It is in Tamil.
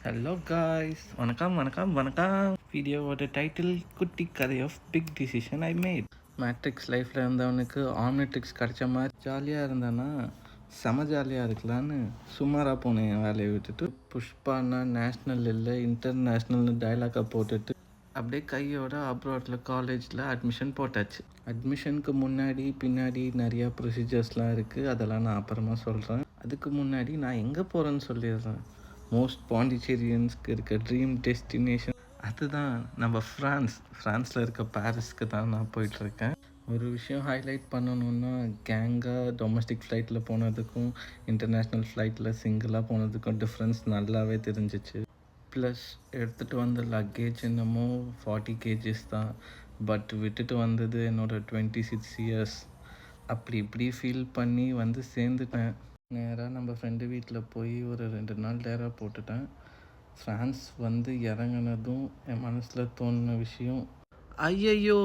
ஹலோ காய்ஸ், வணக்கம் வணக்கம் வணக்கம். வீடியோவோட டைட்டில் குட்டி கதை of big decision I made. Matrix லைஃப்பில் இருந்தவனுக்கு ஆம்னிட்ரிக்ஸ் கிடைச்ச மாதிரி ஜாலியாக இருந்தானா செம ஜாலியாக இருக்கலான்னு சுமாராக போனேன் என் வேலையை விட்டுட்டு. புஷ்பானா நேஷ்னல் இல்லை இன்டர்நேஷ்னல்னு டைலாக்கை போட்டுட்டு அப்படியே கையோட அப்ராட்டில் காலேஜில் அட்மிஷன் போட்டாச்சு. அட்மிஷனுக்கு முன்னாடி பின்னாடி நிறையா ப்ரொசீஜர்ஸ்லாம் இருக்குது, அதெல்லாம் நான் அப்புறமா சொல்கிறேன். அதுக்கு முன்னாடி நான் எங்கே போகிறேன்னு சொல்லிடுறேன். மோஸ்ட் பாண்டிச்சேரியன்ஸ்க்கு இருக்க ட்ரீம் டெஸ்டினேஷன் அதுதான் நம்ம ஃப்ரான்ஸில் இருக்க பாரிஸ்க்கு தான் நான் போயிட்டுருக்கேன். ஒரு விஷயம் ஹைலைட் பண்ணணுன்னா, கேங்காக டொமஸ்டிக் ஃப்ளைட்டில் போனதுக்கும் இன்டர்நேஷ்னல் ஃப்ளைட்டில் சிங்கிளாக போனதுக்கும் டிஃப்ரென்ஸ் நல்லாவே தெரிஞ்சிச்சு. ப்ளஸ் எடுத்துகிட்டு வந்த லக்கேஜ் என்னமோ 40 kgs தான், பட் விட்டுட்டு வந்தது என்னோடய 26 years. அப்படி இப்படி ஃபீல் பண்ணி வந்து சேர்ந்துட்டேன். நேராக நம்ம ஃப்ரெண்டு வீட்டில் போய் ஒரு 2 நாள் டேரா போட்டுட்டேன். ஃப்ரான்ஸ் வந்து இறங்கினதும் என் மனசில் தோணின விஷயம், ஐயையோ